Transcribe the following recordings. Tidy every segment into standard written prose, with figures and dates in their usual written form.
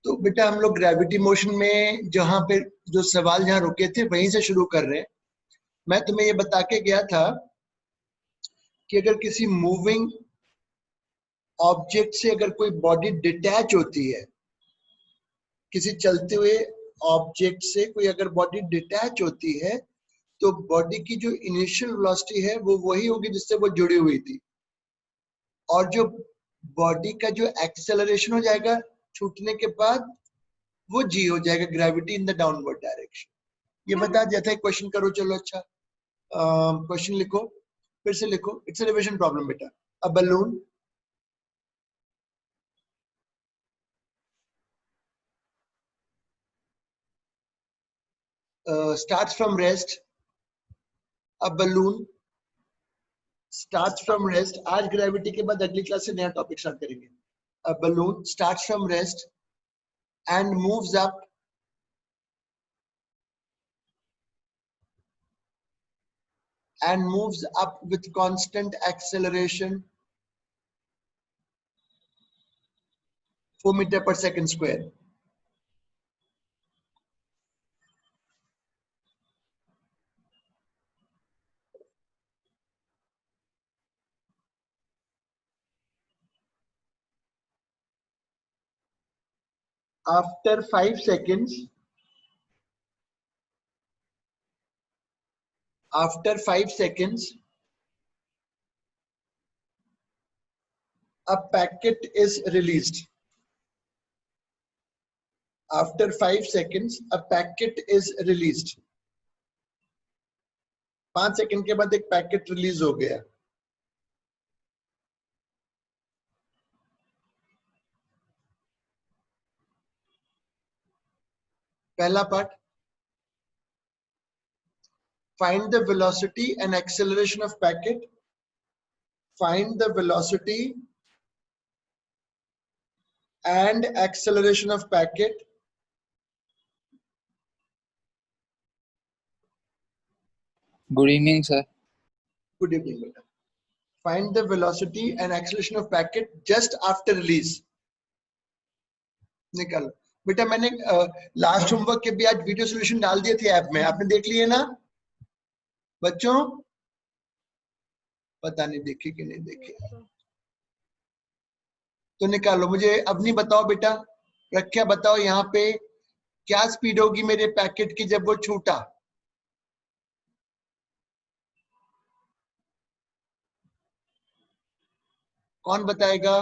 तो बेटा हम लोग ग्रेविटी मोशन में जहां पे जो सवाल जहां रुके थे वहीं से शुरू कर रहे हैं। मैं तुम्हें ये बता के गया था कि अगर किसी मूविंग ऑब्जेक्ट से अगर कोई बॉडी डिटैच होती है, किसी चलते हुए ऑब्जेक्ट से कोई अगर बॉडी डिटैच होती है, तो बॉडी की जो इनिशियल वेलोसिटी है वो वही होगी जिससे वो जुड़ी हुई थी, और जो बॉडी का जो एक्सेलरेशन हो जाएगा छूटने के बाद वो जी हो जाएगा, gravity in the downward direction. ये बता दिया था। क्वेश्चन करो चलो। अच्छा क्वेश्चन लिखो, फिर से लिखो। इट्स अ रिविजन प्रॉब्लम बेटा। A balloon starts from rest. A balloon starts from rest. आज ग्रेविटी के बाद अगली क्लास से नया टॉपिक स्टार्ट करेंगे। A balloon starts from rest and moves up with constant acceleration 4 meter per second square. After 5 seconds, a packet is released. After 5 seconds, a packet is released. 5 second के बाद एक packet release हो गया। पहला part, find the velocity and acceleration of packet. Find the velocity and acceleration of packet. Good evening, sir. Good evening, beta. Find the velocity and acceleration of packet just after release. निकालो बेटा। मैंने last homework के भी आज video solution डाल दिए थे app में, आपने देख लिए ना बच्चों? पता नहीं देखे कि नहीं देखे। तो निकालो। मुझे अब नहीं बताओ बेटा, रखा बताओ यहाँ पे क्या स्पीड होगी मेरे पैकेट की जब वो छूटा। कौन बताएगा?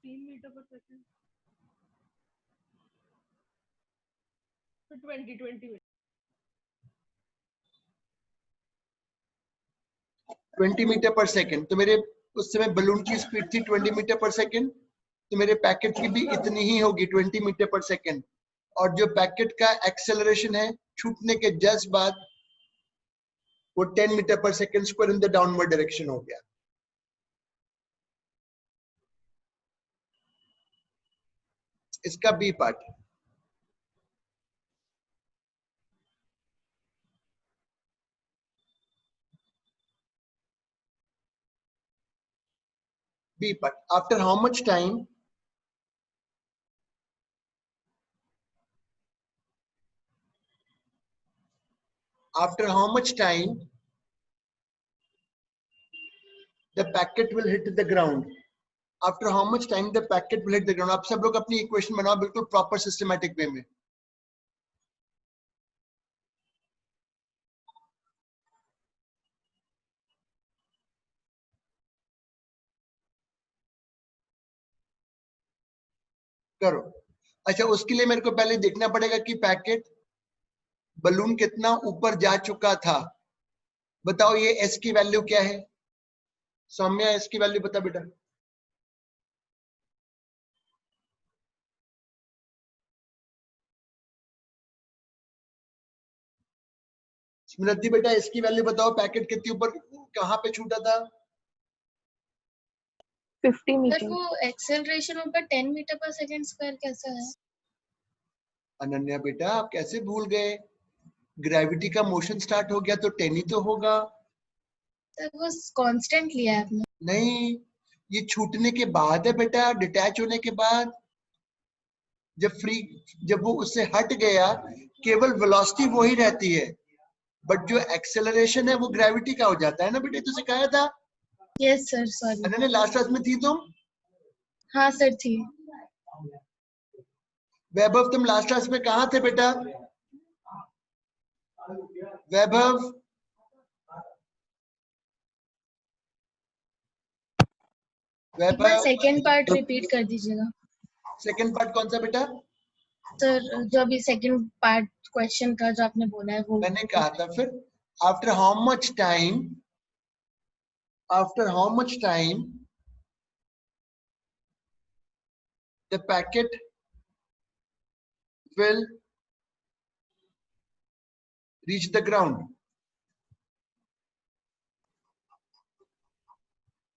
Metre per second. 20 metre per second. तो मेरे उस समय बलून की स्पीड थी 20 मीटर पर सेकंड, तो मेरे पैकेट की भी इतनी ही होगी 20 मीटर पर सेकंड। और जो पैकेट का एक्सेलरेशन है छूटने के जस्ट बाद वो 10 metre per second square in the downward direction हो गया। इसका B part, B part. After how much time? After how much time the packet will hit the ground? After how much time the packet will hit the ground? आप सब लोग अपनी equation बनाओ बिल्कुल proper systematic way में। करो। अच्छा, उसके लिए मेरे को पहले देखना पड़ेगा कि पैकेट बलून कितना ऊपर जा चुका था। बताओ ये एस की वैल्यू क्या है? सौम्या एस की वैल्यू बता बेटा। स्मृति बेटा इसकी वैल्यू बताओ, पैकेट कितनी ऊपर कहां पे छूटा था? 50 मीटर। वो एक्सेलरेशन ऊपर 10 मीटर पर सेकंड स्क्वायर कैसा है? अनन्या बेटा आप कैसे भूल गए? ग्रेविटी का मोशन स्टार्ट हो गया तो 10 ही तो होगा। वो कांस्टेंट लिया है आपने। नहीं, ये छूटने के बाद है बेटा, डिटैच होने के बाद। जब वो उससे हट गया, केवल वेलोसिटी वो ही रहती है, बट जो एक्सेलरेशन है वो ग्रेविटी का हो जाता है ना बेटे, तो सिखाया था। Yes sir, sorry. Ananya last class में थी तुम? हाँ सर थी। वैभव तुम लास्ट क्लास में कहाँ थे बेटा? वैभव, एक बार वैभव सेकेंड पार्ट रिपीट कर दीजिएगा सेकंड पार्ट कौन सा बेटा? सर, जो अभी सेकेंड पार्ट क्वेश्चन का जो आपने बोला है वो। मैंने कहा था फिर, after how much time, after how much time the packet will reach the ground।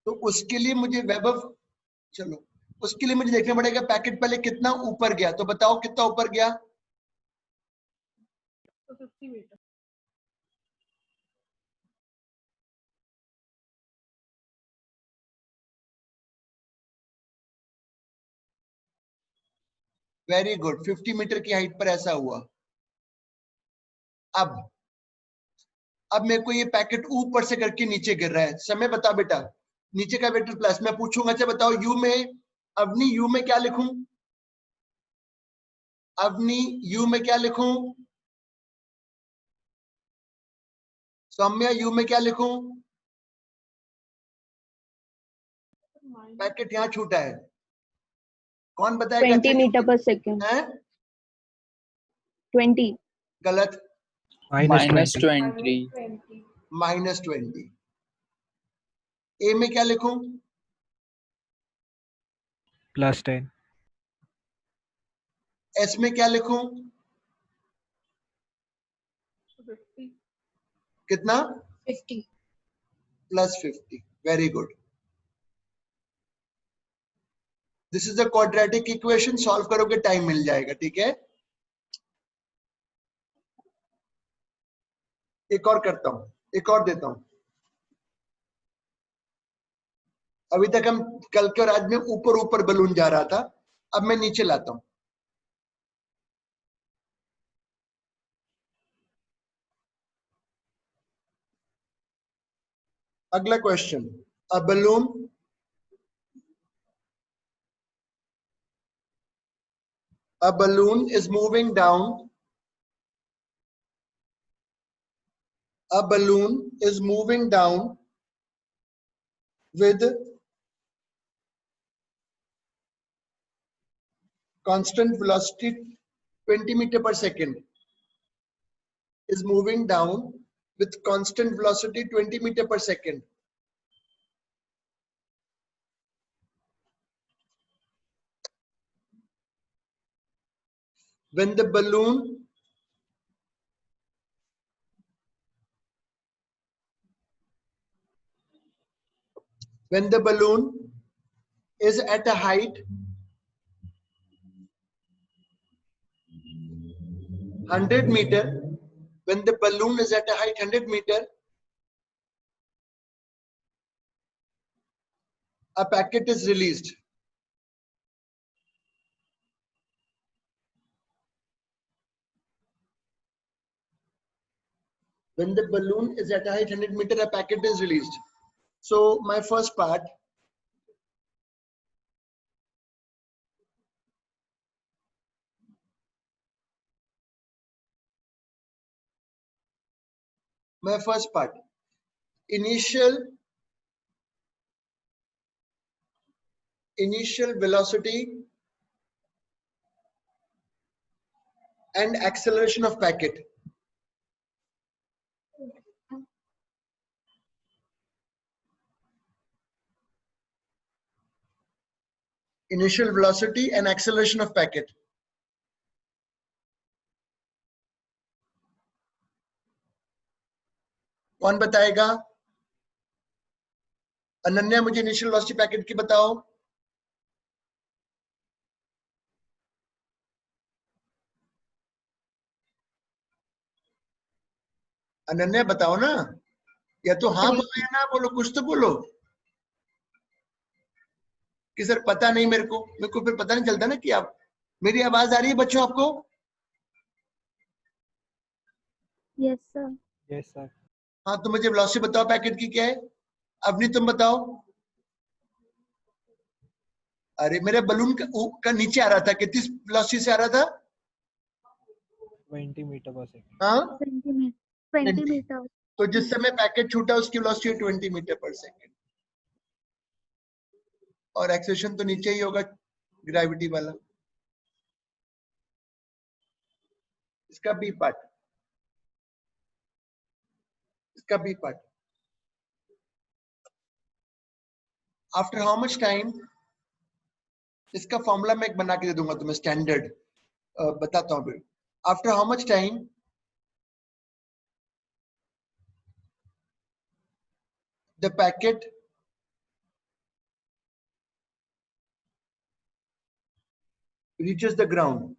तो उसके लिए मुझे वैभव, चलो उसके लिए मुझे देखना पड़ेगा पैकेट पहले कितना ऊपर गया, तो बताओ कितना ऊपर गया? 50 मीटर। वेरी गुड, 50 मीटर की हाइट पर ऐसा हुआ। अब मेरे को ये पैकेट ऊपर से करके नीचे गिर रहा है, समय बता बेटा। नीचे का वेक्टर प्लस, मैं पूछूंगा अच्छा बताओ यू में, अवनी यू में क्या लिखूं? अवनी यू में क्या लिखूं? सौम्या यू में क्या लिखूं? पैकेट यहां छूटा है, कौन बताएगा? 20 मीटर पर सेकेंड। है 20। गलत, -20 -20। ए में क्या लिखूं? +10। एस में क्या लिखूं? 50। कितना? 50। +50। Very good. This is the quadratic equation, solve करोगे टाइम मिल जाएगा, ठीक है। एक और करता हूं, एक और देता हूं। अभी तक हम कल के और आज में ऊपर ऊपर बलून जा रहा था, अब मैं नीचे लाता हूं। अगला question, a balloon is moving down, a balloon is moving down with constant velocity 20 meter per second, is moving down with constant velocity 20 meter per second. When the balloon is at a height 100 meter, when the balloon is at a height 100 meter, a packet is released. When the balloon is at a height 100 meter, a packet is released. So my first part, initial velocity and acceleration of packet. Initial velocity and acceleration of packet. कौन बताएगा? अनन्या मुझे initial velocity packet की बताओ। अनन्या बताओ ना, या तो हाँ बोलो या ना बोलो, कुछ तो बोलो। कि सर पता नहीं मेरे को फिर पता नहीं चलता ना कि आप, मेरी आवाज आ रही है बच्चों आपको? Yes sir. Yes sir. हाँ तो मुझे वेलोसिटी बताओ पैकेट की क्या है। अवनी तुम बताओ। अरे मेरे बलून का नीचे आ रहा था, कितनी वेलोसिटी से आ रहा था? 20 मीटर पर सेकंड। हाँ 20 मीटर। तो जिस समय पैकेट छूटा उसकी वेलोसिटी 20 मीटर पर सेकंड, और एक्सेलरेशन तो नीचे ही होगा ग्रेविटी वाला। इसका बी पार्ट, इसका B part, after how much time, इसका फॉर्मूला मैं एक बना के दे दूंगा तुम्हें स्टैंडर्ड, बताता हूँ फिर। After how much time the packet reaches the ground,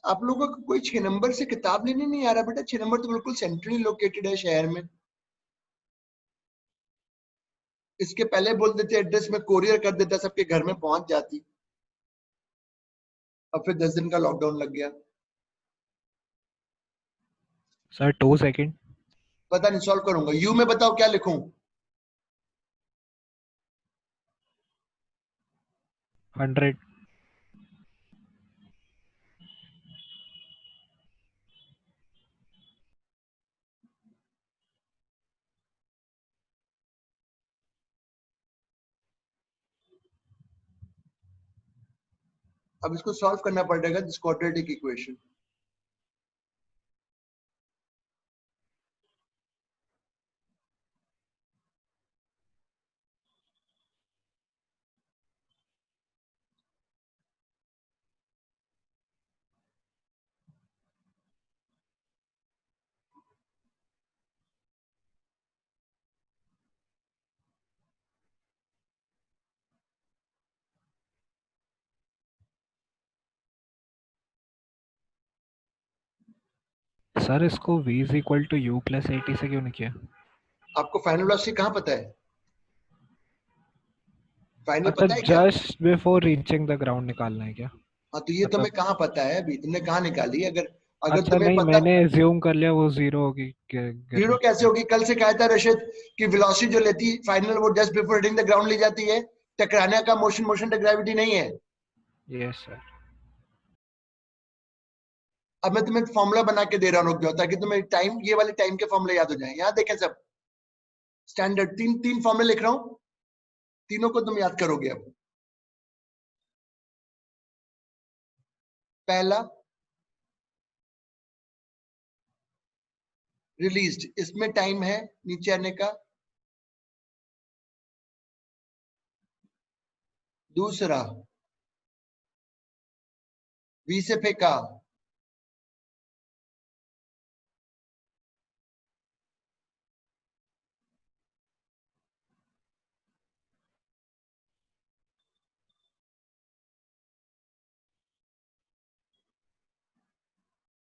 आप लोगों को कोई 6 नंबर से किताब लेने नहीं आ रहा बेटा? 6 नंबर तो बिल्कुल सेंट्रली लोकेटेड है शहर में। इसके पहले बोल देते एड्रेस में कोरियर कर देता, सबके घर में पहुंच जाती। अब फिर 10 दिन का लॉकडाउन लग गया। Sir 2 second. पता नहीं, सॉल्व करूंगा। यू में बताओ क्या लिखूं? 100। अब इसको सॉल्व करना पड़ेगा, दिस क्वाड्रेटिक इक्वेशन। सर इसको v is equal to u plus 80 से क्यों नहीं किया? आपको फाइनल वेलोसिटी कहां पता है? फाइनल अच्छा, पता है क्या? Just before reaching the ground निकालना है क्या? हाँ तो ये तुम्हें मतलब कहाँ पता है? अभी तुमने कहाँ निकाली? अगर अगर अच्छा तुम्हें नहीं, पता, मैंने एज्यूम कर लिया वो जीरो होगी जीरो गिरने कैसे के होगी? कल से कहा था रशिद कि वेलोसिटी जो लेती फाइनल वो just before hitting the ground ली जाती है। टकराने का मोशन, मोशन द ग्रेविटी नहीं है। लिए। Yes sir. अब मैं तुम्हें फॉर्मूला बना के दे रहा हूँ, रुक जाओ, ताकि तुम्हें टाइम, ये वाले टाइम के फॉर्मूले याद हो जाए। यहाँ देखें सब स्टैंडर्ड, तीन तीन फॉर्मूले लिख रहा हूँ, तीनों को तुम याद करोगे। अब पहला रिलीज्ड, इसमें टाइम है नीचे आने का। दूसरा वी से फेंका,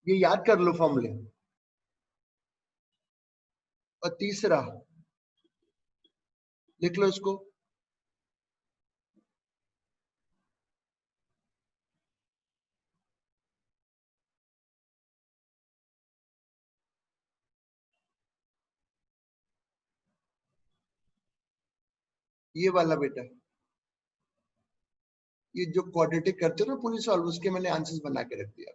ये याद कर लो फॉर्मूले। और तीसरा लिख लो इसको, ये वाला बेटा, ये जो क्वाड्रेटिक करते हो ना पूरी सॉल्व, उसके मैंने आंसर्स बना के रख दिया।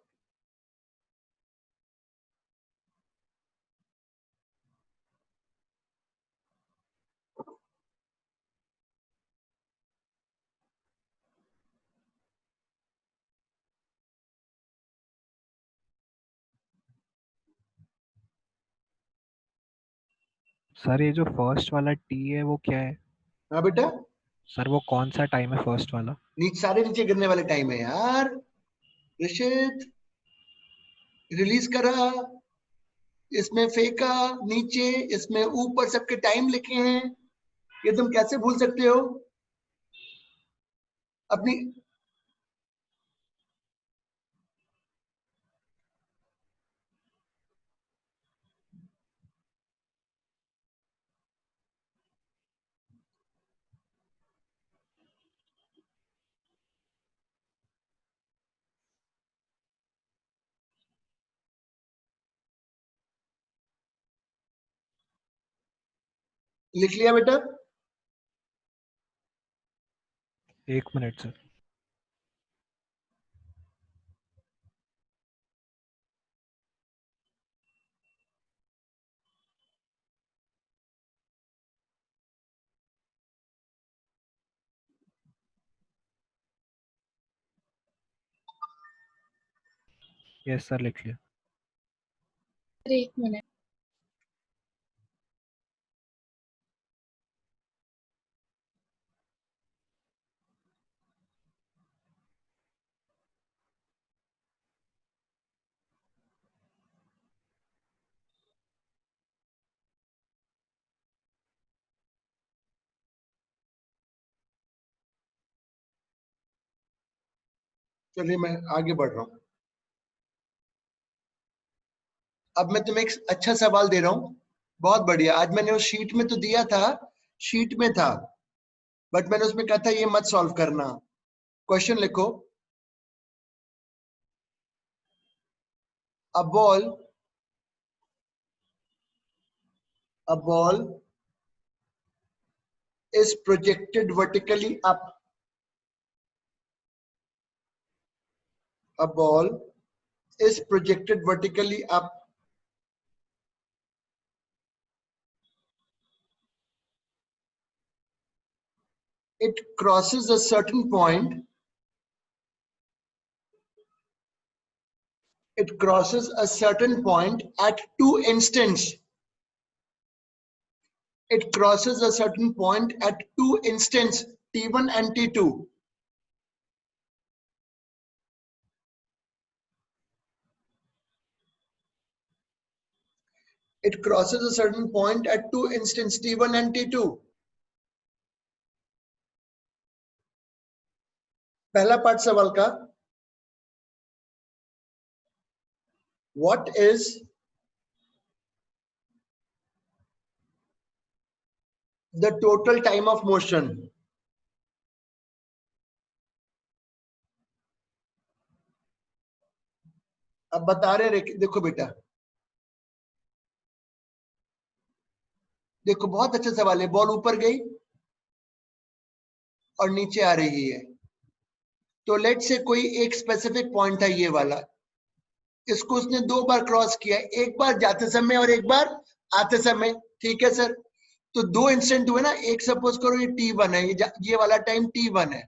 सर ये जो फर्स्ट वाला t है वो क्या है? हाँ बेटा, सर वो कौन सा टाइम है फर्स्ट वाला? नीचे सारे नीचे गिरने वाले टाइम है यार। ऋषित, रिलीज करा, इसमें फेंका नीचे, इसमें ऊपर, सबके टाइम लिखे हैं। ये तुम कैसे भूल सकते हो? अपनी लिख लिया बेटा? 1 मिनट सर। यस सर, लिख लिया। Sir 1 minute. चलिए मैं आगे बढ़ रहा हूं। अब मैं तुम्हें एक अच्छा सवाल दे रहा हूं, बहुत बढ़िया। आज मैंने उस शीट में तो दिया था, शीट में था, बट मैंने उसमें कहा था ये मत सॉल्व करना। क्वेश्चन लिखो, a ball is projected vertically up. A ball is projected vertically up. It crosses a certain point. It crosses a certain point at two instants. It crosses a certain point at two instants, T1 and T2. It crosses a certain point at two instants, T1 and T2. पहला part सवाल का, what is the total time of motion? अब बता रहे, देखो बेटा, देखो बहुत अच्छा सवाल है। बॉल ऊपर गई और नीचे आ रही है, तो लेट से कोई एक स्पेसिफिक पॉइंट है ये वाला, इसको उसने 2 बार क्रॉस किया, एक बार जाते समय और एक बार आते समय। ठीक है सर, तो 2 इंस्टेंट हुए ना। एक सपोज करो ये T1 है, ये वाला टाइम T1 है,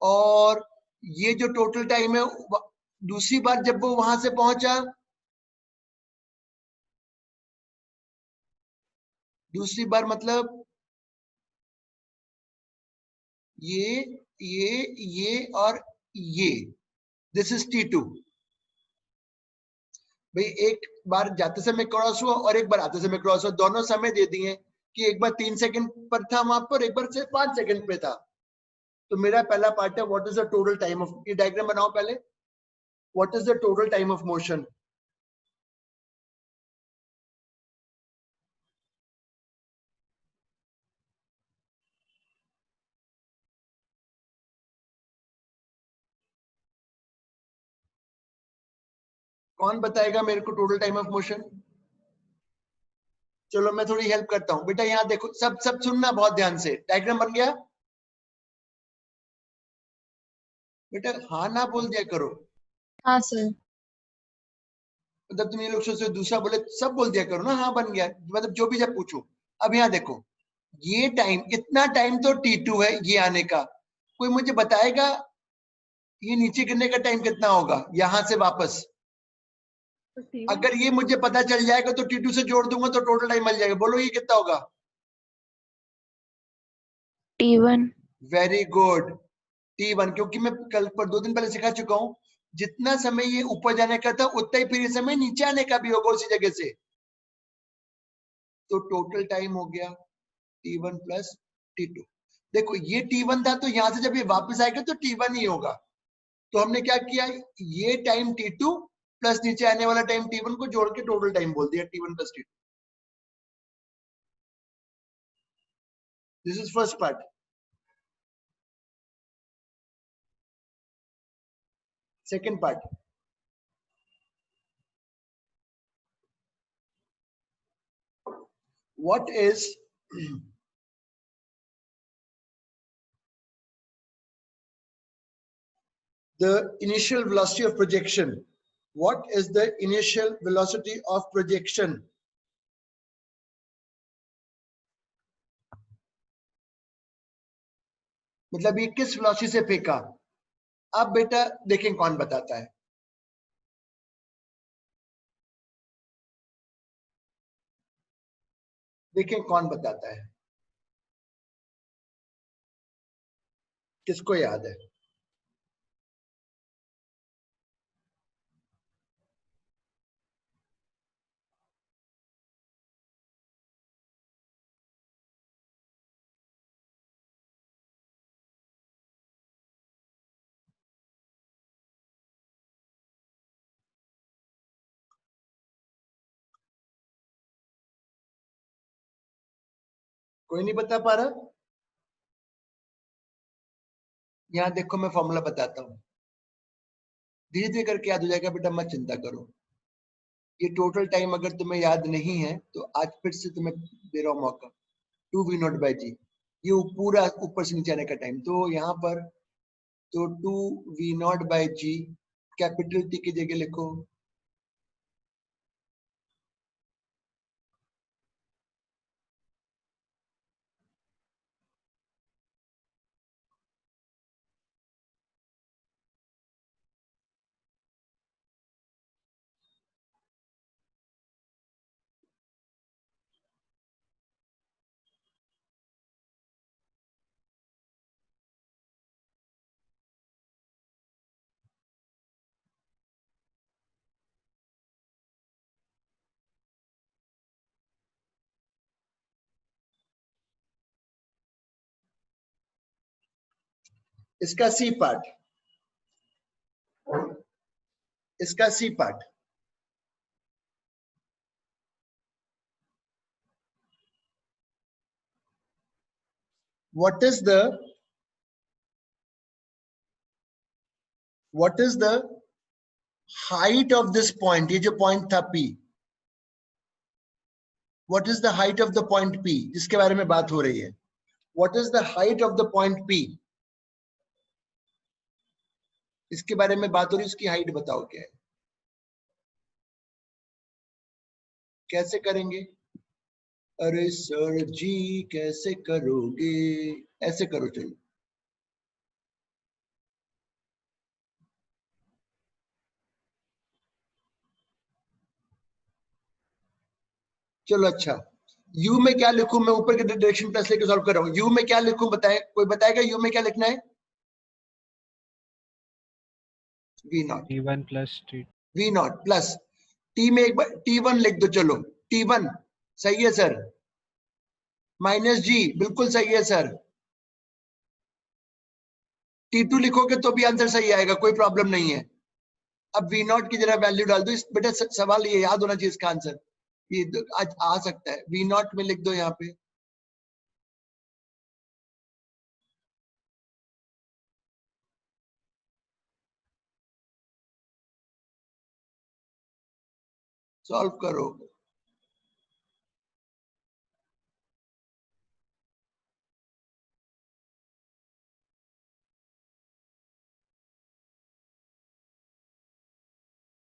और ये जो टोटल टाइम है, दूसरी बार जब वो वहां से पहुंचा, दूसरी बार मतलब ये और ये, दिस इज T2। भाई एक बार जाते समय क्रॉस हुआ और एक बार आते समय क्रॉस हुआ, दोनों समय दे दिए कि एक बार 3 सेकंड पर था वहां पर, एक बार सिर्फ 5 सेकंड पे था। तो मेरा पहला पार्ट है, what is the total time of, ये डायग्राम बनाओ पहले, what is the total time of motion. कौन बताएगा मेरे को टोटल टाइम ऑफ मोशन? चलो मैं थोड़ी हेल्प करता हूं बेटा, यहाँ देखो, सब सब सुनना बहुत ध्यान से। डायग्राम बन गया बेटा? हाँ ना बोल दिया करो, हाँ सर। मतलब तुम ये लोग सोचो दूसरा बोले सब बोल दिया करो ना। हाँ बन गया, मतलब जो भी जब पूछो। अब यहाँ देखो, ये टाइम, इतना टाइम तो T2 है ये आने का। कोई मुझे बताएगा ये नीचे गिरने का टाइम कितना होगा यहां से वापस? अगर ये मुझे पता चल जाएगा तो T2 से जोड़ दूंगा तो टोटल टाइम मिल जाएगा। बोलो ये कितना होगा? T1। Very good, T1। क्योंकि मैं कल पर 2 दिन पहले सिखा चुका हूं, जितना समय ये ऊपर जाने का था उतना ही फिर ये समय नीचे आने का भी होगा उसी जगह से। तो टोटल टाइम हो गया T1 प्लस T2। देखो ये T1 था, तो यहां से जब ये वापस आएगा तो T1 ही होगा। तो हमने क्या किया, ये टाइम T2 प्लस नीचे आने वाला टाइम T1 को जोड़ के टोटल टाइम बोल दिया, T1 plus T2। This is first part. Second part, what is the initial velocity of projection? What is the initial velocity of projection? मतलब ये किस वेलोसिटी से फेंका? अब बेटा देखें कौन बताता है। देखें कौन बताता है, किसको याद है? कोई नहीं बता पा रहा? यहां देखो मैं फॉर्मूला बताता हूं, धीरे धीरे करके याद हो जाएगा बेटा, मत चिंता करो। ये टोटल टाइम अगर तुम्हें याद नहीं है तो आज फिर से तुम्हें दे रहा हूं मौका। 2v0/g, ये पूरा ऊपर से नीचे आने का टाइम। तो यहाँ पर तो 2v0/g, कैपिटल टी की जगह लिखो इसका सी पार्ट, इसका C part. what is the height of this point? ये जो पॉइंट था P, what is the height of the point P, जिसके बारे में बात हो रही है? what is the height of the point P, इसके बारे में बात हो रही है, उसकी हाइट बताओ क्या है? कैसे करेंगे? अरे सर जी कैसे करोगे? ऐसे करो चलो। चलो अच्छा, u में क्या लिखूं मैं? ऊपर के डायरेक्शन प्लस लेके सॉल्व कर रहा हूं। u में क्या लिखूं बताए, कोई बताएगा u में क्या लिखना है? v0 t1 plus t। v0 plus t में एक बार t1 लिख दो, चलो t1 सही है सर, माइनस g बिल्कुल सही है सर, t2 लिखोगे तो भी आंसर सही आएगा, कोई प्रॉब्लम नहीं है। अब v0 की जगह वैल्यू डाल दो। इस बेटा सवाल ये याद होना चाहिए, इसका आंसर ये आज आ सकता है। v0 में लिख दो यहाँ पे, सॉल्व करो।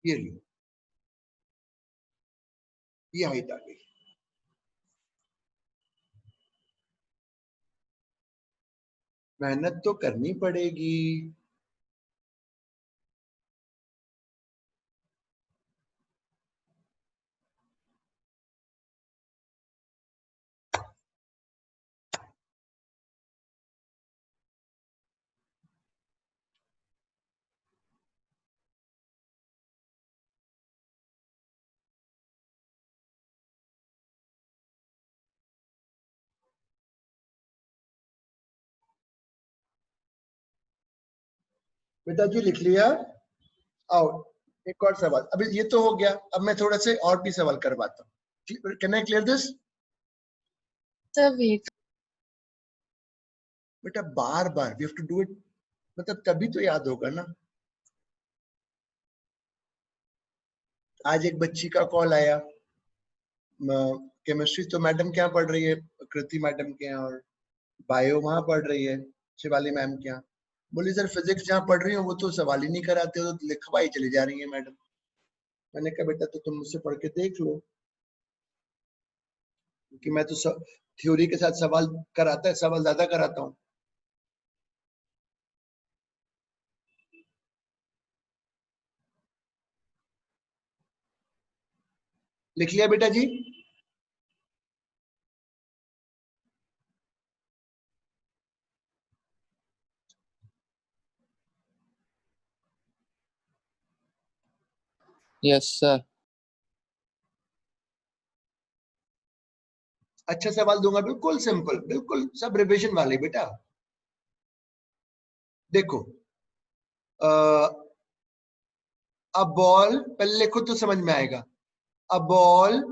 ये लो, ये हाइट आ गई। मेहनत तो करनी पड़ेगी। बेटा जी लिख लिया? आओ एक और सवाल। अभी ये तो हो गया, अब मैं थोड़ा से और भी सवाल करवाता हूँ। Can I clear this? बेटा बार बार we have to do it, मतलब तभी तो याद होगा ना। आज एक बच्ची का कॉल आया, केमिस्ट्री तो मैडम क्या पढ़ रही है, कृति मैडम के यहाँ, और बायो वहां पढ़ रही है शिवाली मैम के यहाँ। बोली सर फिजिक्स जहाँ पढ़ रही हो वो तो सवाल ही नहीं कराते हो, तो लिखवाई चली जा रही है मैडम। मैंने कहा बेटा तो तुम मुझसे पढ़ के देख लो, क्योंकि मैं तो थ्योरी के साथ सवाल सवाल ज्यादा कराता हूँ। लिख लिया बेटा जी? Yes sir. अच्छा सवाल दूंगा, बिल्कुल सिंपल, बिल्कुल सब रिवीजन वाले बेटा। देखो अ बॉल, पहले लिखो तो समझ में आएगा। A ball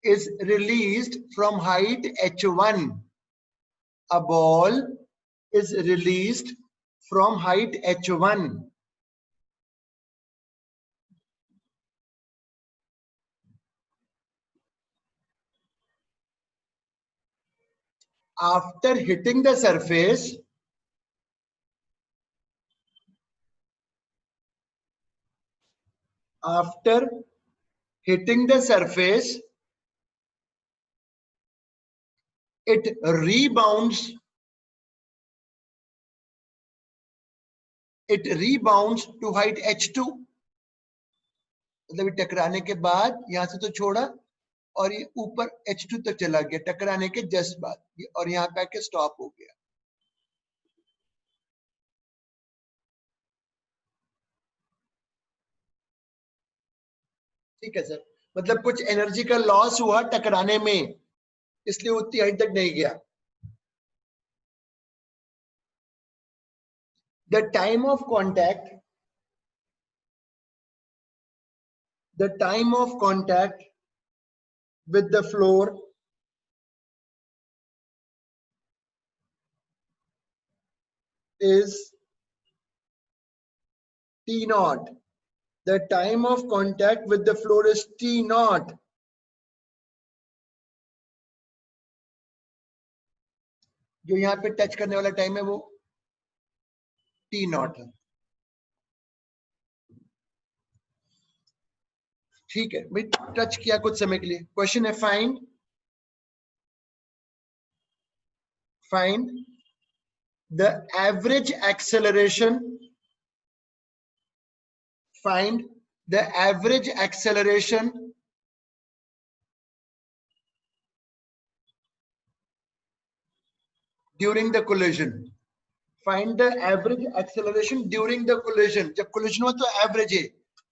is released from height h1. A ball is released from height h1. After hitting the surface, it rebounds to height h2. मतलब टकराने के बाद यहां से तो छोड़ा और ये ऊपर h2 तक चला गया टकराने के जस्ट बाद, और यहाँ पे आके स्टॉप हो गया। ठीक है सर, मतलब कुछ एनर्जी का लॉस हुआ टकराने में, इसलिए उतनी हाइट तक नहीं गया। The time of contact with the floor is T naught. The time of contact with the floor is T naught. जो यहाँ पे टच करने वाला टाइम है वो T naught है। ठीक है भाई, टच किया कुछ समय के लिए। क्वेश्चन है find the average acceleration, find the average acceleration during the collision. Find the average acceleration during the collision. जब collision हुआ तो average है।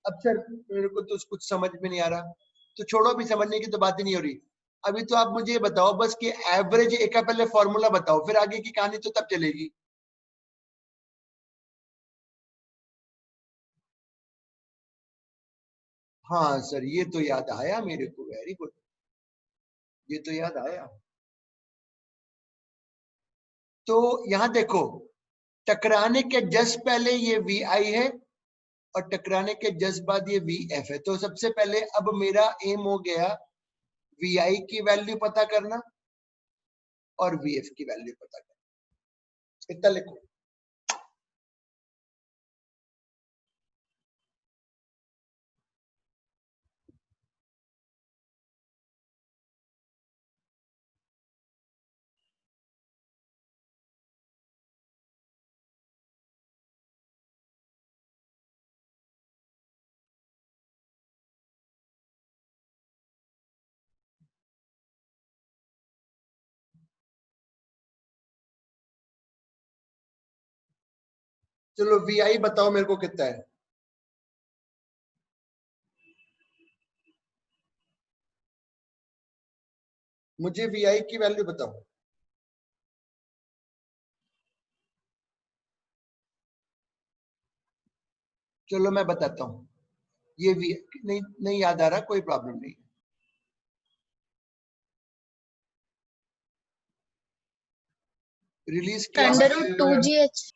अब सर मेरे को तो कुछ समझ में नहीं आ रहा, तो छोड़ो, अभी समझने की तो बात ही नहीं हो रही। अभी तो आप मुझे ये बताओ बस कि एवरेज ए का पहले फॉर्मूला बताओ, फिर आगे की कहानी तो तब चलेगी। हाँ सर, ये तो याद आया मेरे को, वेरी गुड, ये तो याद आया। तो यहां देखो, टकराने के जस्ट पहले ये वी आई है और टकराने के जस्ट बाद ये वी एफ है। तो सबसे पहले अब मेरा एम हो गया वी आई की वैल्यू पता करना और वी एफ की वैल्यू पता करना। इतना लिखो। चलो वी आई बताओ मेरे को कितना है। मुझे वी आई की वैल्यू बताओ। चलो मैं बताता हूं, ये वी नहीं याद आ रहा, कोई प्रॉब्लम नहीं। रिलीज किया √2GH।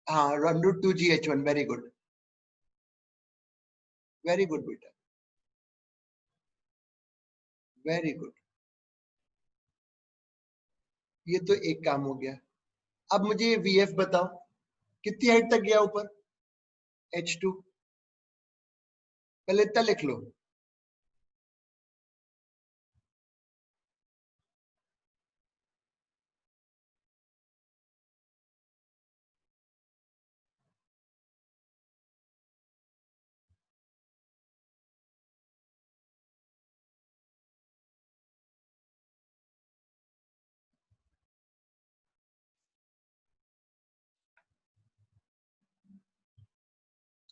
हाँ, √2GH1। Very good, very good बेटा। वेरी गुड, ये तो एक काम हो गया। अब मुझे VF बताओ, कितनी हाइट तक गया ऊपर? H2, पहले इतना लिख लो।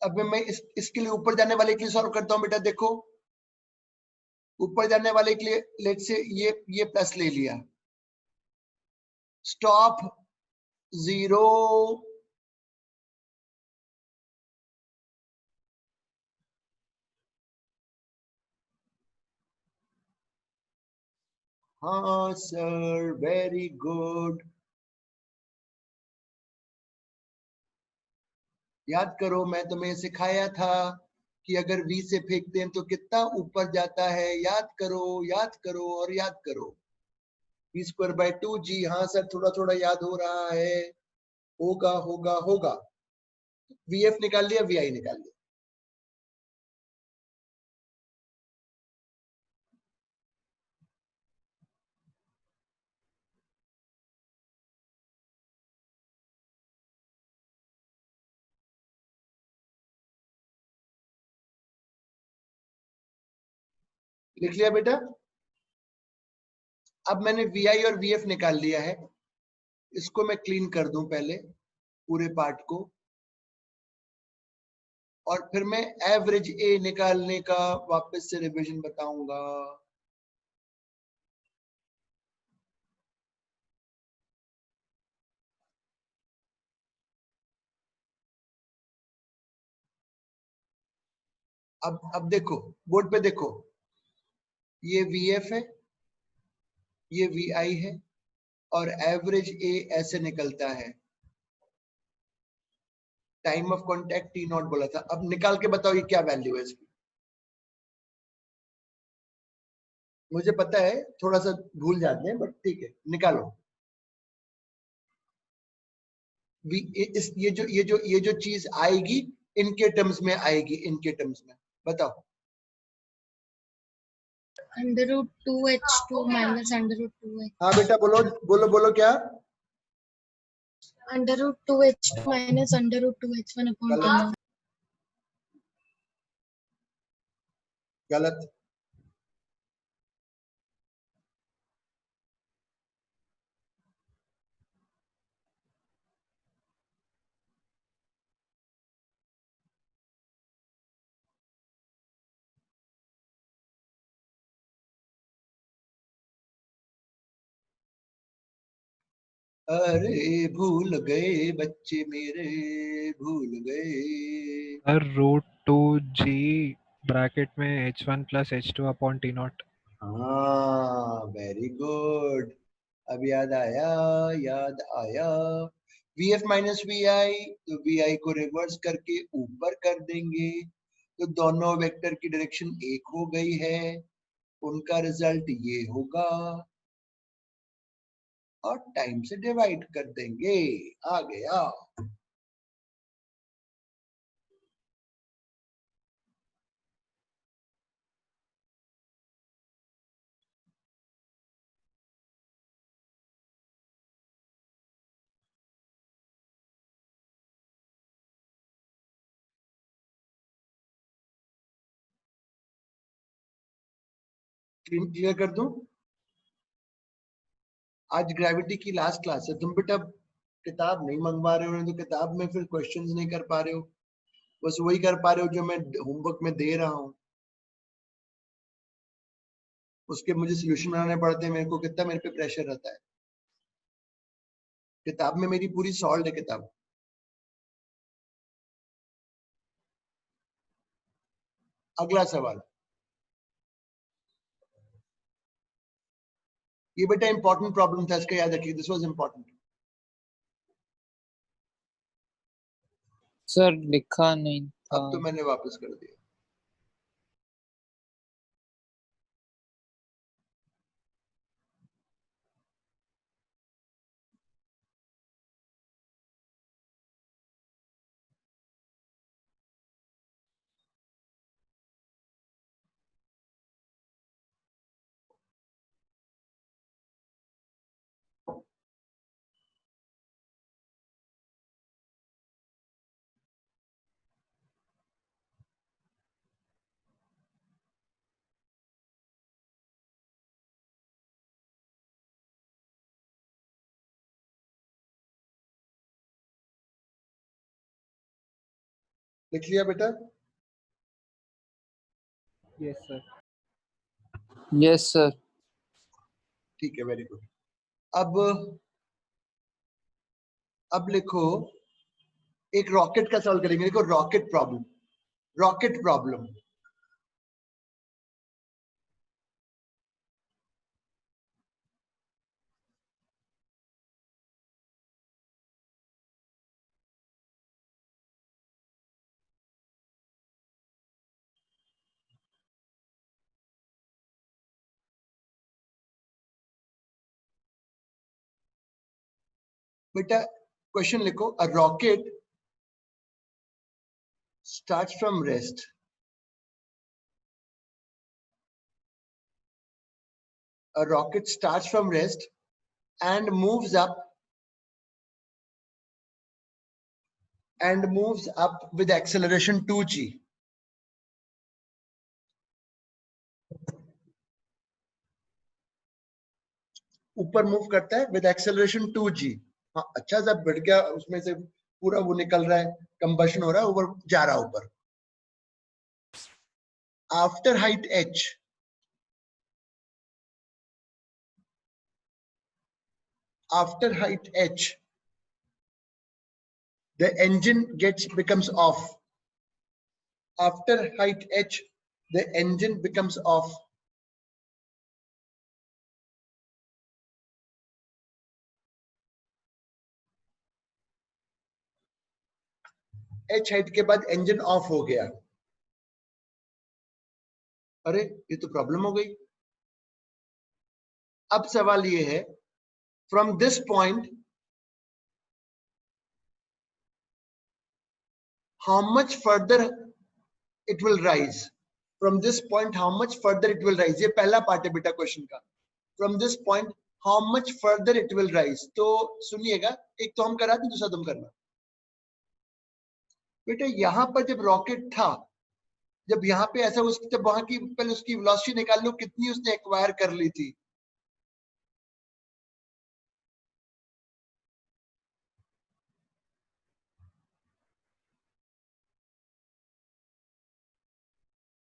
अब मैं इसके लिए ऊपर जाने वाले के लिए सॉल्व करता हूं बेटा। देखो, ऊपर जाने वाले के लिए लेट से ये प्लस ले लिया, स्टॉप 0, हाँ सर, वेरी गुड। याद करो, मैं तुम्हें सिखाया था कि अगर V से फेंकते हैं तो कितना ऊपर जाता है। याद करो, याद करो और याद करो। V²/2G। हाँ सर, थोड़ा थोड़ा याद हो रहा है। होगा होगा होगा। VF निकाल लिया, VI निकाल लिया। लिख लिया बेटा? अब मैंने VI और VF निकाल लिया है। इसको मैं क्लीन कर दूं पहले, पूरे पार्ट को, और फिर मैं एवरेज A निकालने का वापस से रिवीजन बताऊंगा। अब देखो, बोर्ड पे देखो, ये VF है, ये VI है, और एवरेज A ऐसे निकलता है। टाइम ऑफ कांटेक्ट T0 बोला था। अब निकाल के बताओ ये क्या वैल्यू है इसकी। मुझे पता है थोड़ा सा भूल जाते हैं, बट ठीक है, निकालो। ये जो चीज आएगी, इनके टर्म्स में आएगी, इनके टर्म्स में। बताओ। √2H2 minus √2H. हाँ बेटा, बोलो बोलो बोलो, क्या? √2H2 minus √2H1 upon गलत, 10. गलत। अरे भूल गए बच्चे मेरे, भूल गए। सर √2G ब्रैकेट में H1 plus H2 upon T0। हाँ, वेरी गुड। अब याद आया, याद आया। VF माइनस VI, तो VI को रिवर्स करके ऊपर कर देंगे, तो दोनों वेक्टर की डायरेक्शन एक हो गई है। उनका रिजल्ट ये होगा, और टाइम से डिवाइड कर देंगे। आ गया। क्लियर कर दूं? आज ग्रेविटी की लास्ट क्लास है। तुम बेटा किताब नहीं मंगवा रहे हो, तो किताब में फिर क्वेश्चंस नहीं कर पा रहे हो, बस वही कर पा रहे हो जो मैं होमवर्क में दे रहा हूँ। उसके मुझे सोल्यूशन बनाने पड़ते हैं। मेरे को कितना मेरे पे प्रेशर रहता है। किताब में मेरी पूरी सॉल्व है किताब। अगला सवाल, ये बेटा इंपॉर्टेंट प्रॉब्लम था, इसका याद रखिए। This was important. सर लिखा नहीं था। अब तो मैंने वापस कर दिया। लिख लिया बेटा? Yes sir. Yes sir. ठीक है, वेरी गुड। अब लिखो, एक रॉकेट का सॉल्व करेंगे। देखो, रॉकेट प्रॉब्लम, रॉकेट प्रॉब्लम। बेटा क्वेश्चन लिखो, a rocket starts from rest, a rocket starts from rest and moves up with acceleration 2g. ऊपर मूव करता है with acceleration 2g। हाँ, अच्छा सा बढ़ गया, उसमें से पूरा वो निकल रहा है, कंबशन हो रहा है, ऊपर जा रहा है ऊपर। After height h, after height h, the engine becomes off. After height h, the engine becomes off. h height के बाद इंजन ऑफ हो गया। अरे ये तो प्रॉब्लम हो गई। अब सवाल ये है, from this point how much further it will rise. From this point how much further it will rise, ये पहला पार्ट है बेटा क्वेश्चन का। From this point how much further it will rise. तो सुनिएगा, एक तो हम करा दें, दूसरा तुम करना। बेटा यहां पर जब रॉकेट था, जब यहाँ पे ऐसा जब वहां की पहले उसकी वेलोसिटी निकाल लो, कितनी उसने एक्वायर कर ली थी।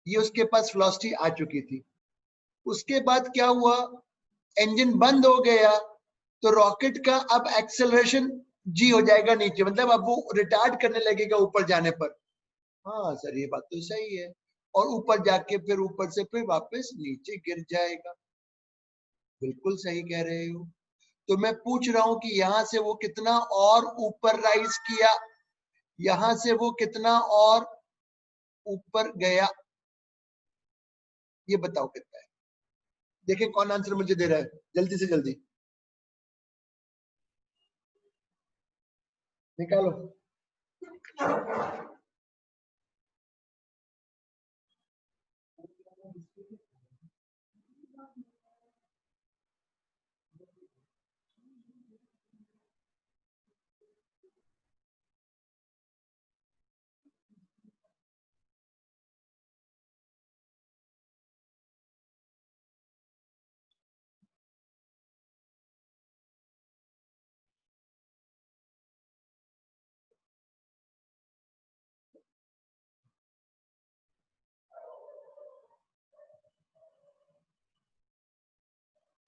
ये उसके पास वेलोसिटी आ चुकी थी। उसके बाद क्या हुआ, इंजन बंद हो गया, तो रॉकेट का अब एक्सेलरेशन जी हो जाएगा नीचे, मतलब अब वो रिटार्ड करने लगेगा ऊपर जाने पर। हाँ सर, ये बात तो सही है। और ऊपर जाके फिर ऊपर से फिर वापस नीचे गिर जाएगा। बिल्कुल सही कह रहे हो। तो मैं पूछ रहा हूं कि यहां से वो कितना और ऊपर राइज किया, यहां से वो कितना और ऊपर गया, ये बताओ कितना है। देखें कौन आंसर मुझे दे रहा है, जल्दी से जल्दी निकालो।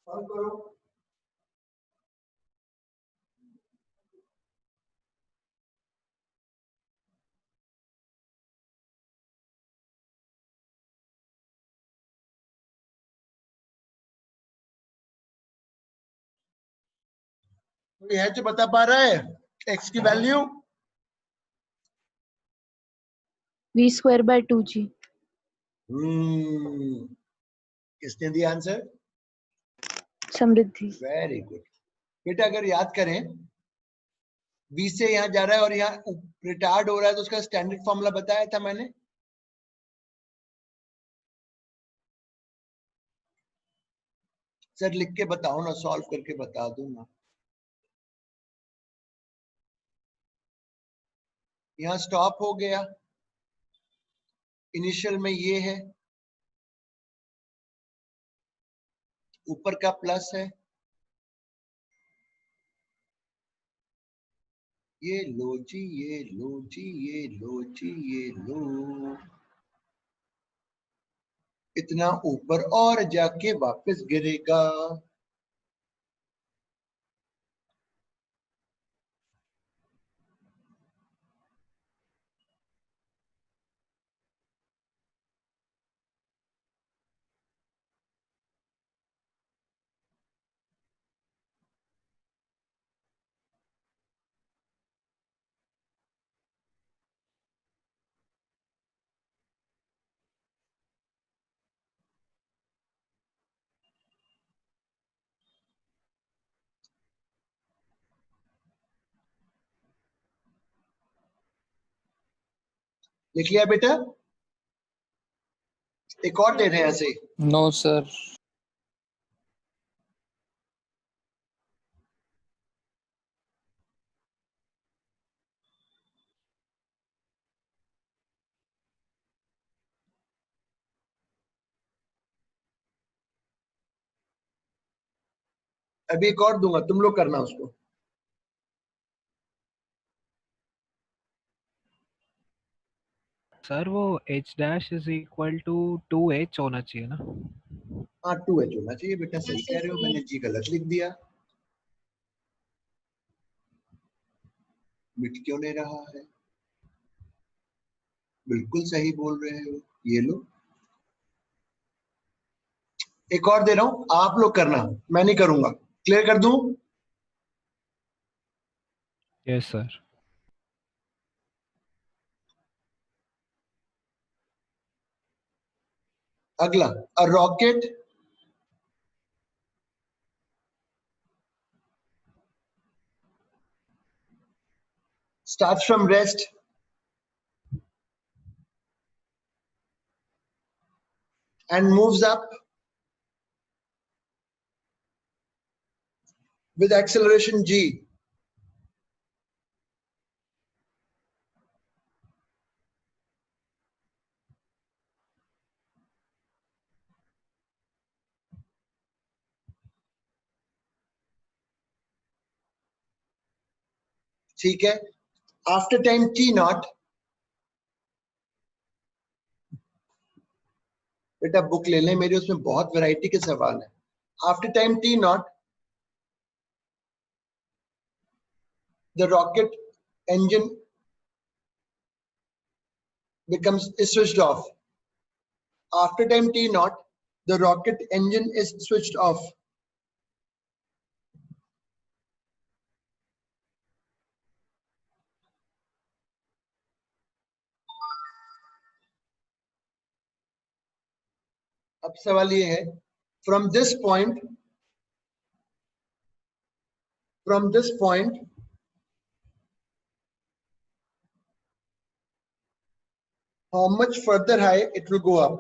सॉल्व करो। तो यह जो बता पा रहा है एक्स की वैल्यू v²/2g। किसने दिया आंसर? समृद्धि। Very good. बेटा अगर याद करें, v से यहां जा रहा है और यहाँ रिटार्ड हो रहा है, तो उसका स्टैंडर्ड फॉर्मूला बताया था मैंने। सर लिख के बताओ ना, सॉल्व करके बता दो ना। यहाँ स्टॉप हो गया, इनिशियल में ये है, ऊपर का प्लस है, ये लो जी, ये लो जी, ये लो जी, ये लो। इतना ऊपर और जाके वापस गिरेगा। लिख लिया बेटा? एक और दे रहे हैं ऐसे। No, sir. अभी एक और दूंगा, तुम लोग करना उसको। सर वो h dash is equal to 2h होना चाहिए ना? हाँ 2h होना चाहिए बेटा, सही ऐसे कह रहे हो, सही है। मैंने जी गलत लिख दिया। मिट क्यों नहीं रहा है? बिल्कुल सही बोल रहे हो। ये लो, एक और दे रहा हूं, आप लोग करना, मैं नहीं करूंगा। क्लियर कर दूं? Yes sir. अगला, a rocket starts from rest and moves up with acceleration g. ठीक है? आफ्टर टाइम t नॉट, बेटा बुक ले लें मेरी, उसमें बहुत वैरायटी के सवाल है। After time t not, the rocket engine becomes is switched off. After time t naught, the rocket engine is switched off. अब सवाल ये है, from this point, from this point, how much further high it will go up?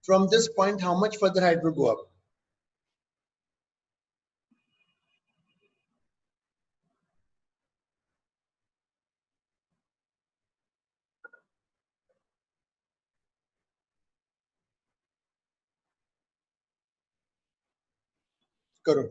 From this point, how much further high it will go up? करो।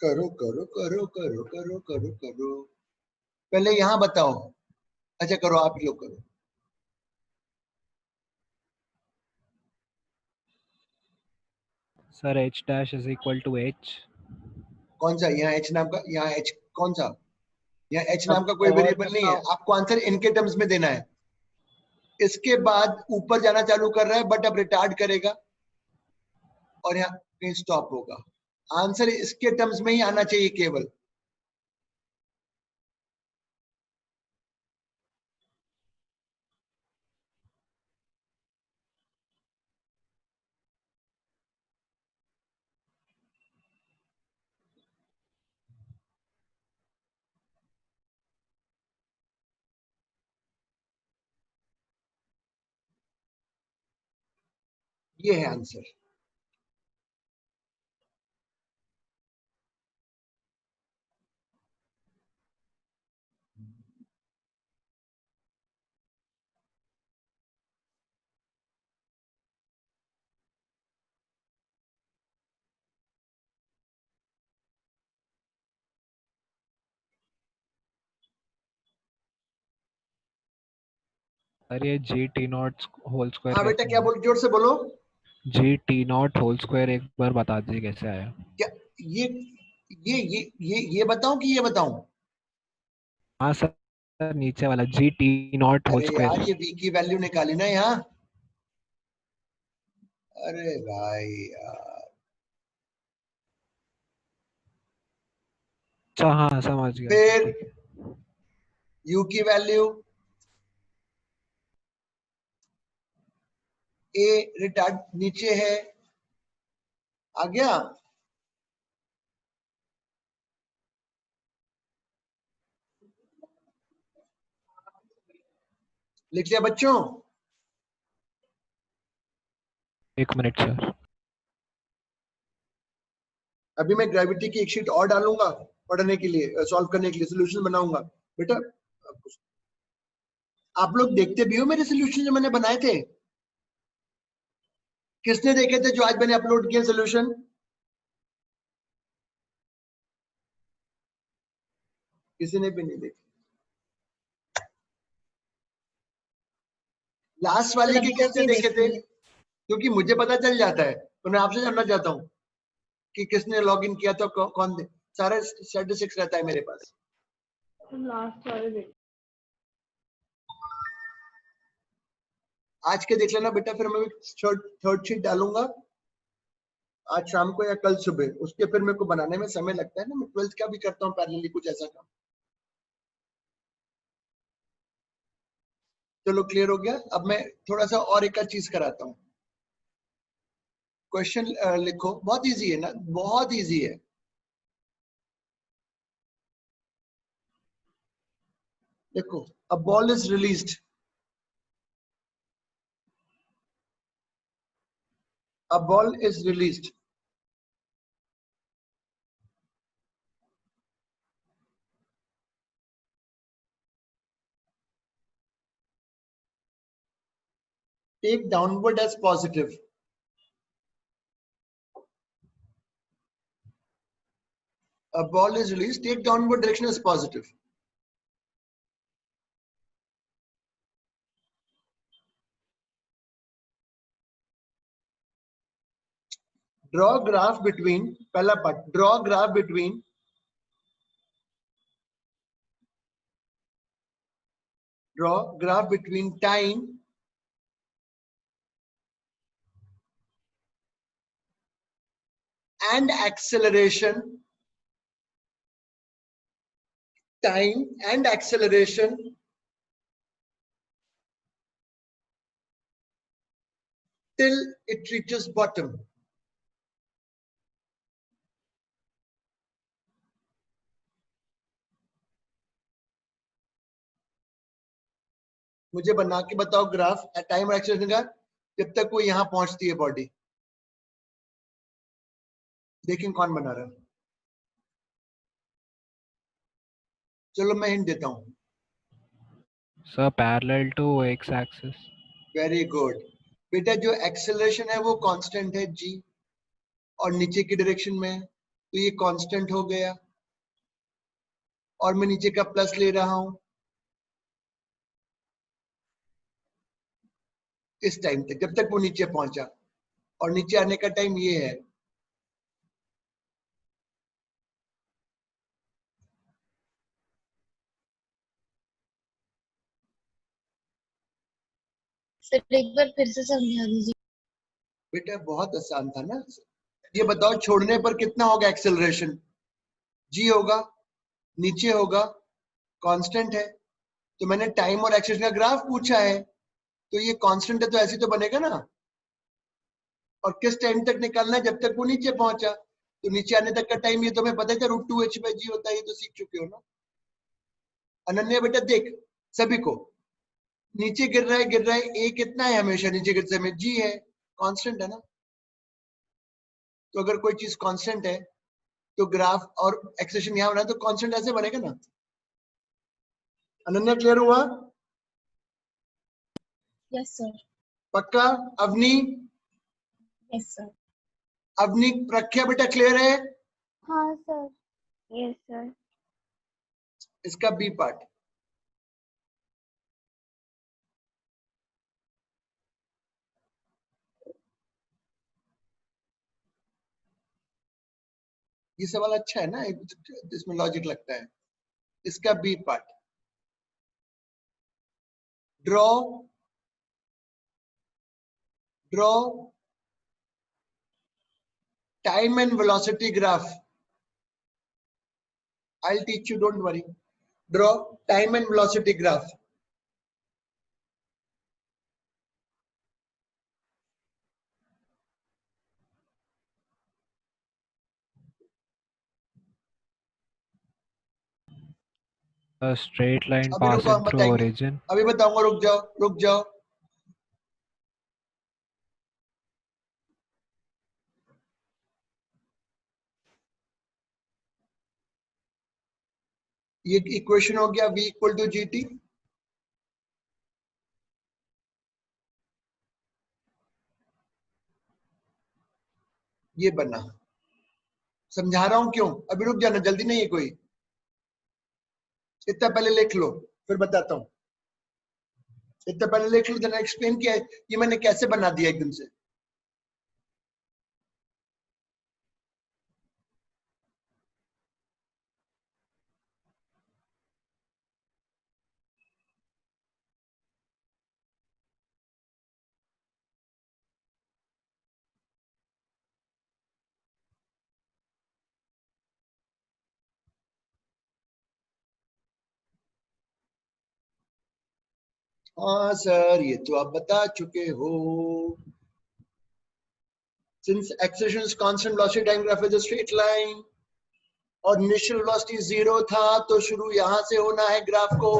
करो करो करो करो करो करो करो। पहले यहां बताओ। अच्छा करो, आप ही लोग करो। Sir h dash is equal to h। कौन सा यहाँ h नाम का, यहाँ h कौन सा? यहाँ h नाम अब का कोई और वेरिएबल नहीं है, बताओ। आपको आंसर इनके टर्म्स में देना है। इसके बाद ऊपर जाना चालू कर रहा है, बट अब रिटार्ड करेगा और यहाँ कहीं स्टॉप होगा। आंसर इसके टर्म्स में ही आना चाहिए केवल। ये है आंसर। सर ये g t naught whole square हाँ बेटा कैसे क्या आया? बोल, जोर से बोलो। G t naught whole square एक बार बता दीजिए कैसे आया? क्या ये ये बताऊं कि ये बताऊं? हाँ सर, नीचे वाला जी टी नॉट होल अरे यार स्क्वायर। ये v की वैल्यू निकाली ना यहाँ। अरे भाई यार। अच्छा हाँ समझ गया सर, फिर ठीक है। u की वैल्यू a रिटार्ड नीचे है, आ गया। लिख लिया बच्चों? एक मिनट सर। अभी मैं ग्रेविटी की एक शीट और डालूंगा पढ़ने के लिए, सॉल्व करने के लिए, सोल्यूशन बनाऊंगा। बेटा आप लोग देखते भी हो मेरे सोल्यूशन जो मैंने बनाए थे? किसने देखे थे जो आज मैंने अपलोड किया सोल्यूशन? किसी ने भी नहीं देखे। लास्ट वाले सर के अभी तक किसने नहीं देखे थे? देखी है। क्योंकि मुझे पता चल जाता है, तो मैं आपसे जानना चाहता हूँ कि किसने लॉग इन किया था, कौन दे। सारा स्टैटिस्टिक्स रहता है मेरे पास। लास्ट वाले देख। आज के देख लेना बेटा, फिर मैं थर्ड शीट डालूंगा आज शाम को या कल सुबह। उसके फिर मेरे को बनाने में समय लगता है ना, मैं 12th का भी करता हूँ पैरेलली कुछ ऐसा काम। चलो क्लियर हो गया। अब मैं थोड़ा सा और एक चीज कराता हूँ। क्वेश्चन लिखो, बहुत इजी है ना, बहुत इजी है। देखो, a ball is released, a ball is released, take downward as positive. A ball is released, take downward direction as positive. Draw graph between, पहला part, draw graph between time and acceleration, time and acceleration till it reaches bottom. मुझे बना के बताओ graph time और acceleration का, जब तक वो यहां पहुंचती है बॉडी। देखें कौन बना रहा है। चलो मैं हिंट देता हूं। Sir parallel to x axis. Very good बेटा, जो एक्सेलरेशन है वो कांस्टेंट है जी, और नीचे की डायरेक्शन में है, तो ये कांस्टेंट हो गया, और मैं नीचे का प्लस ले रहा हूं इस टाइम तक, जब तक वो नीचे पहुंचा, और नीचे आने का टाइम ये है। सर एक बार फिर से समझा दीजिए। बेटा बहुत आसान था ना। ये बताओ छोड़ने पर कितना होगा एक्सेलरेशन? जी होगा, नीचे होगा, कांस्टेंट है। तो मैंने टाइम और एक्सेलरेशन का ग्राफ पूछा है, तो ये कांस्टेंट है तो ऐसे तो बनेगा ना। और किस टाइम तक निकालना है? जब तक वो नीचे पहुंचा। तो नीचे आने तक का टाइम ये तो हमें पता था, √2h/g होता है, ये तो सीख चुके हो ना। अनन्या बेटा देख, सभी को नीचे गिर रहा है, गिर रहा है, ए कितना है हमेशा नीचे गिरते समय? जी है। कांस्टेंट है ना, तो अगर कोई चीज कांस्टेंट है तो ग्राफ और एक्सेशन यहाँ बना तो कांस्टेंट ऐसे बनेगा ना। अनन्या क्लियर हुआ? Yes sir. पक्का? अवनी? Yes sir. अवनी, प्रख्या बेटा क्लियर है? हाँ सर। Yes sir. इसका बी पार्ट। ये सवाल अच्छा है ना, इसमें लॉजिक लगता है। इसका B part, draw time and velocity graph. I'll teach you, don't worry. Draw time and velocity graph. A straight line अभी रुको, हम passing through बताएंगे। origin. अभी बताऊंगा, रुक जाओ। ये इक्वेशन हो गया v इक्वल टू gt। ये बना, समझा रहा हूं क्यों, अभी रुक जाना, जल्दी नहीं है कोई। इतना पहले लिख लो, फिर बताता हूं। इतना पहले लिख लो, देना एक्सप्लेन किया है ये मैंने कैसे बना दिया एकदम से। हाँ सर, ये तो आप बता चुके हो। Since acceleration is constant, velocity time graph is a straight line और initial velocity 0 था, तो शुरू यहां से होना है ग्राफ को।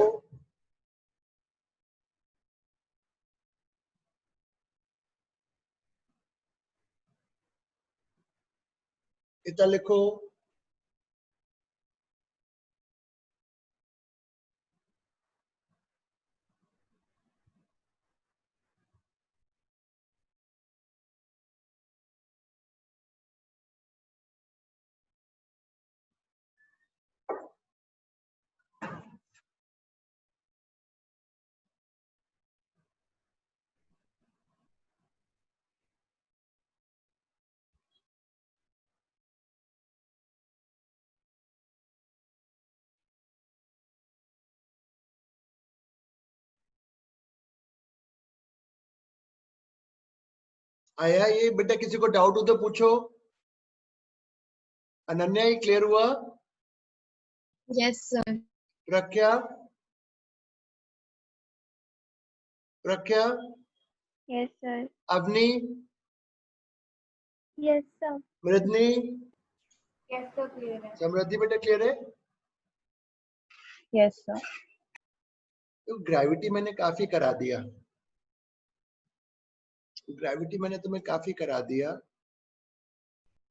इतना लिखो। आया ये बेटा? किसी को डाउट हो तो पूछो। अनन्या, ये क्लियर हुआ? Yes sir. Prakhya? Yes sir. Avni? Yes sir. Mridni? Yes sir clear है। समृद्धि बेटा क्लियर है? Yes sir. तो ग्रेविटी मैंने काफी करा दिया, ग्रेविटी मैंने तुम्हें काफी करा दिया।